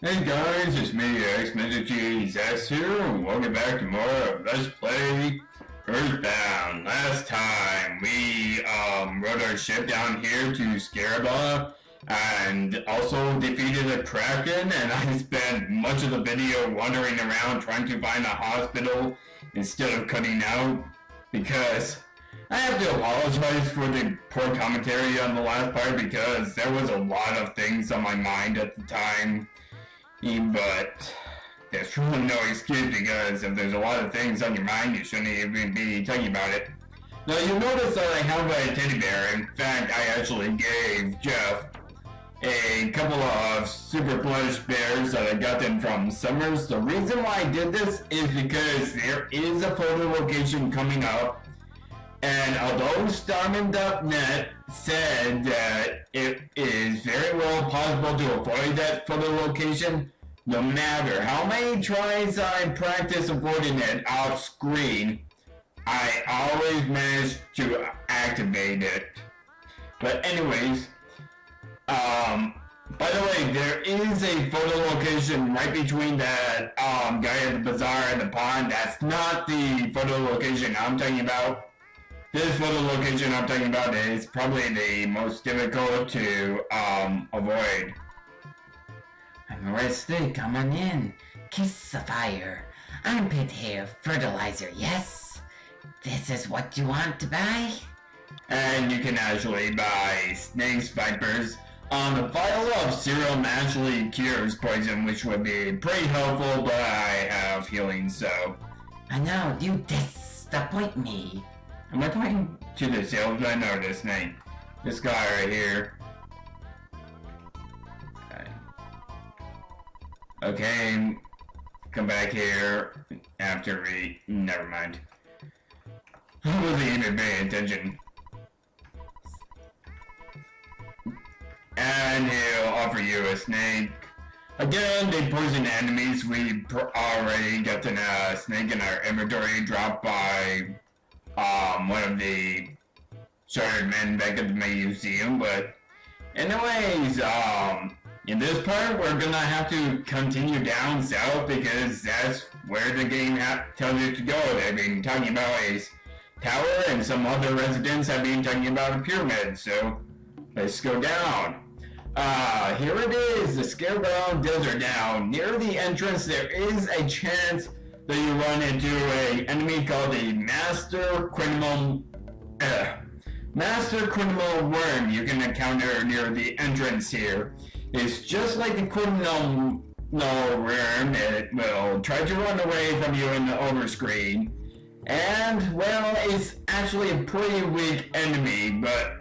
Hey guys, it's me, X-Messages here, and welcome back to more of Let's Play Earthbound. Last time, we rode our ship down here to Scaraba, and also defeated a Kraken, and I spent much of the video wandering around trying to find a hospital instead of cutting out, because I have to apologize for the poor commentary on the last part, because there was a lot of things on my mind at the time. But there's really no excuse, because if there's a lot of things on your mind, you shouldn't even be talking about it. Now you'll notice that I have a teddy bear. In fact, I actually gave Jeff a couple of super plush bears that I got them from Summers. The reason why I did this is because there is a photo location coming up, and although Starman.net said that it is very well possible to avoid that photo location, no matter how many tries I practice avoiding it off screen, I always manage to activate it. But anyways, by the way, there is a photo location right between that guy at the bazaar and the pond. That's not the photo location I'm talking about. This photo location I'm talking about is probably the most difficult to avoid. I'm arrested, come on in. Kiss the fire. Armpit hair fertilizer, yes? This is what you want to buy? And you can actually buy snakes, vipers. The vial of serum actually cures poison, which would be pretty helpful, but I have healing, so... I know, you disappoint me. Am I talking to the salesman or this name? This guy right here. Okay, come back here after we... Never mind. I wasn't even paying attention. And he'll offer you a snake. Again, they poison enemies. We already got a snake in our inventory dropped by one of the shattered men back at the museum, but anyways, in this part we're gonna have to continue down south, because that's where the game tells you to go. They've been talking about a tower, and some other residents have been talking about a pyramid, so let's go down. Here it is, the Scarebound Desert. Now, near the entrance there is a chance that you run into an enemy called the Master Criminal Worm you can encounter near the entrance here. It's just like the Criminal Worm. It will try to run away from you in the overscreen. And, well, it's actually a pretty weak enemy, but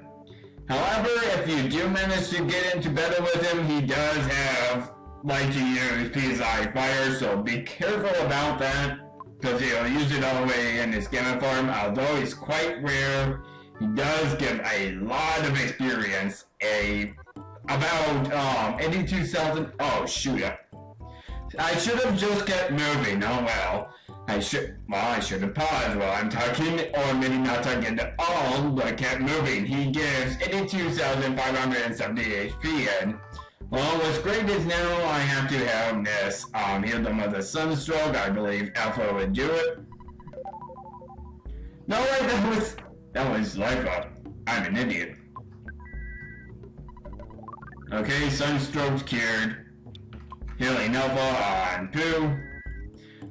however, if you do manage to get into battle with him, he does have like to use PSI fire, so be careful about that, because he'll use it all the way in his gamma form. Although he's quite rare, he does give a lot of experience. About 82,000. Oh shoot! I should have just kept moving. Oh well. I should have paused while I'm talking, or maybe not talking at all, but kept moving. He gives 82,570 HP, and well, what's great is now I have to have this heal them with a sunstroke. I believe Alpha would do it. No, wait, that was life up. I'm an idiot. Okay, sunstroke's cured. Healing Alpha on Pooh.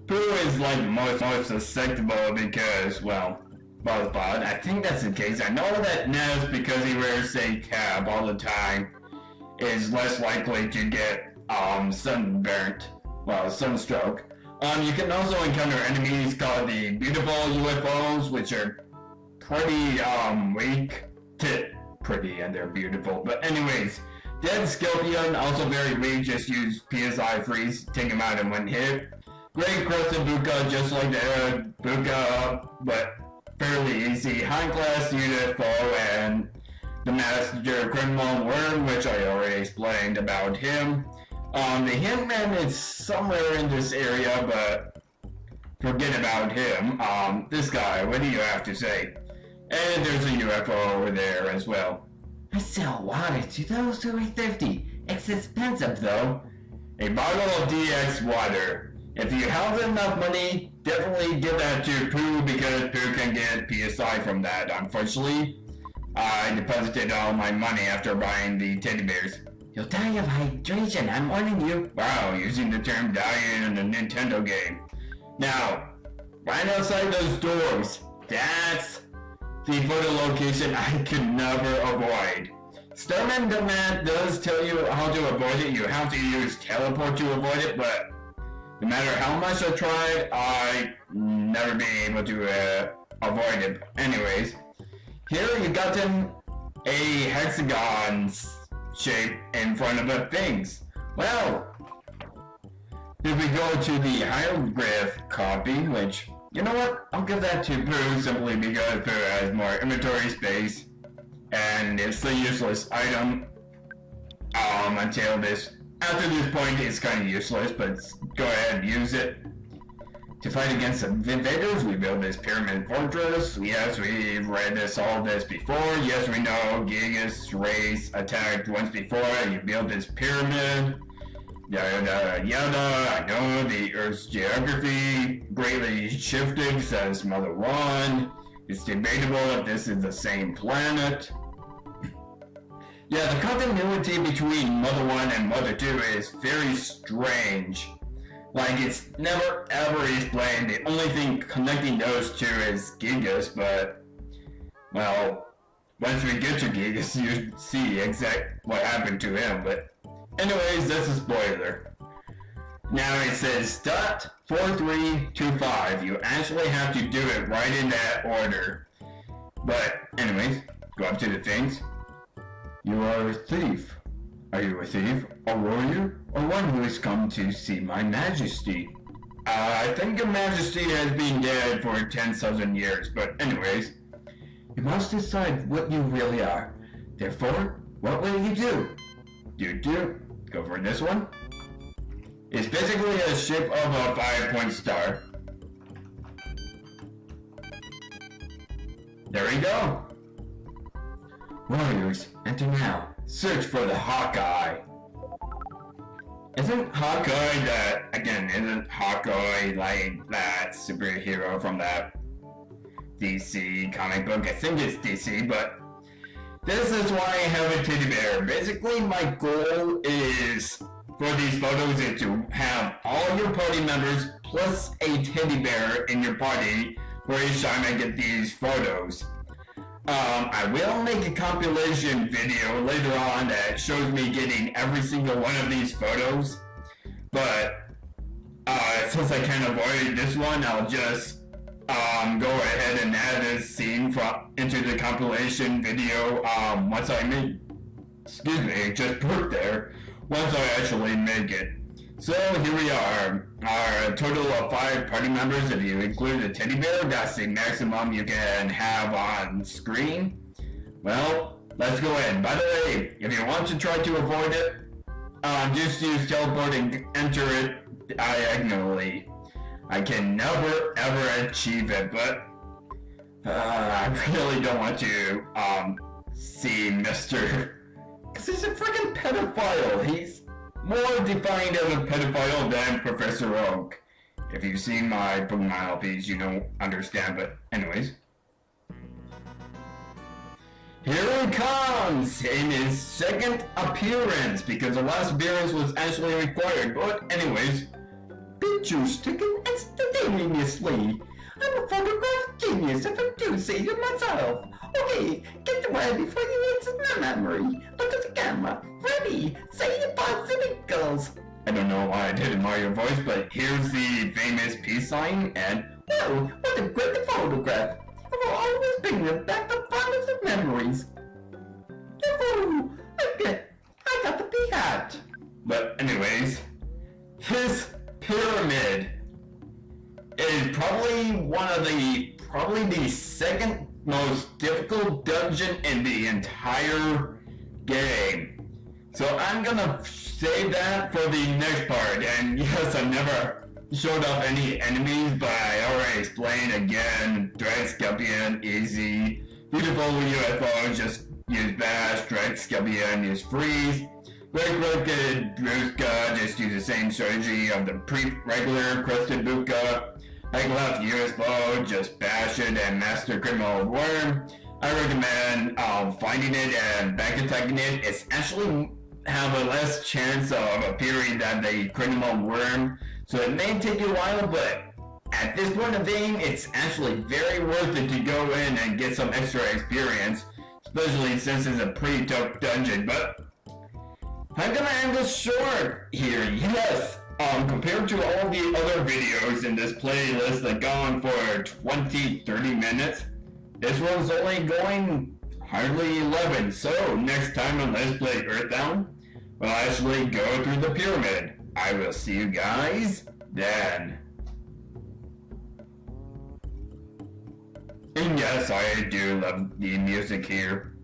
Pooh is like most susceptible because, well, Buzzbot. I think that's the case. I know that Nez, because he wears a cap all the time, is less likely to get sunburnt, well, sunstroke. You can also encounter enemies called the beautiful UFOs, which are pretty weak. Pretty, and they're beautiful. But anyways, Dead Scorpion, also very weak. Just use PSI freeze, take him out in one hit. Great Crested Buka, just like the Buka, but fairly easy. High class UFO and the Master Criminal Worm, which I already explained about him. The Hitman is somewhere in this area, but forget about him. This guy, what do you have to say? And there's a UFO over there as well. I sell water to those who are thirsty. It's expensive though. A bottle of DX water. If you have enough money, definitely give that to Pooh because Pooh can get PSI from that. Unfortunately, I deposited all my money after buying the teddy bears. You'll die of hydration, I'm warning you. Wow, using the term dying in a Nintendo game. Now, right outside those doors, that's the photo location I could never avoid. Starman the Map does tell you how to avoid it. You have to use teleport to avoid it, but no matter how much I tried, I never been able to avoid it. Anyways, here you got them a hexagon shape in front of the things. Well, if we go to the hieroglyph copy, which, you know what, I'll give that to Pooh simply because Pooh has more inventory space and it's a useless item until this. After this point, it's kind of useless, but go ahead and use it. To fight against the invaders, we build this pyramid fortress. Yes, we've read all this before. Yes, we know Gigas race attacked once before. You build this pyramid. Yada yada. I know the Earth's geography greatly shifted, says Mother 1. It's debatable if this is the same planet. Yeah, the continuity between Mother 1 and Mother 2 is very strange. Like, it's never ever explained. The only thing connecting those two is Gigas, but, well, once we get to Gigas, you see exactly what happened to him, but anyways, that's a spoiler. Now it says .4325. You actually have to do it right in that order. But anyways, go up to the things. You are a thief. Are you a thief, a warrior, or one who has come to see my majesty? I think your majesty has been dead for 10,000 years, but anyways. You must decide what you really are. Therefore, what will you do? Do. Go for this one. It's basically a shape of a 5-point star. There we go. Warriors, enter now. Search for the Hawkeye. Isn't Hawkeye like that superhero from that DC comic book? I think it's DC, but this is why I have a teddy bear. Basically, my goal is for these photos is to have all your party members plus a teddy bear in your party for each time I get these photos. I will make a compilation video later on that shows me getting every single one of these photos, but since I can't avoid this one, I'll just go ahead and add this scene into the compilation video once I make, just put there, once I actually make it. So here we are, our total of 5 party members. If you include the teddy bear, that's the maximum you can have on screen. Well, let's go in. By the way, if you want to try to avoid it, just use teleport and enter it diagonally. I can never ever achieve it, but I really don't want to see Mr. Because he's a freaking pedophile. He's more defined as a pedophile than Professor Oak. If you've seen my Pokemon LPs, you don't understand, but anyways. Here he comes in his second appearance, because the last appearance was actually required, but anyways. Pictures taken instantaneously. I'm a photograph genius if I do say so myself. Okay, get away before you exit my memory. Look at the camera. Ready, say your bicycles. I don't know why I did a Mario voice, but here's the famous peace sign, and wow, what a great photograph. It will always bring me back the fondest of memories. Oh, I got the pea hat. But anyways, his pyramid is probably the second most difficult dungeon in the entire game. So I'm gonna save that for the next part. And yes, I never showed off any enemies, but I already explained again. Dread Scorpion, easy. Beautiful UFO, just use bash. Dread Scorpion, use freeze. Quick-looking Brewska, just use the same strategy of the regular crusted Buka. Like left useful, just bash it and master criminal worm. I recommend finding it and back attacking it. It's actually have a less chance of appearing than the criminal worm, so it may take you a while, but at this point of the game, it's actually very worth it to go in and get some extra experience, especially since it's a pretty tough dungeon. But I'm gonna end this short here. Yes, compared to all the other videos in this playlist that go on for 20-30 minutes, this one's only going hardly 11. So next time on Let's Play Earthbound, we'll actually go through the pyramid. I will see you guys then. And yes, I do love the music here.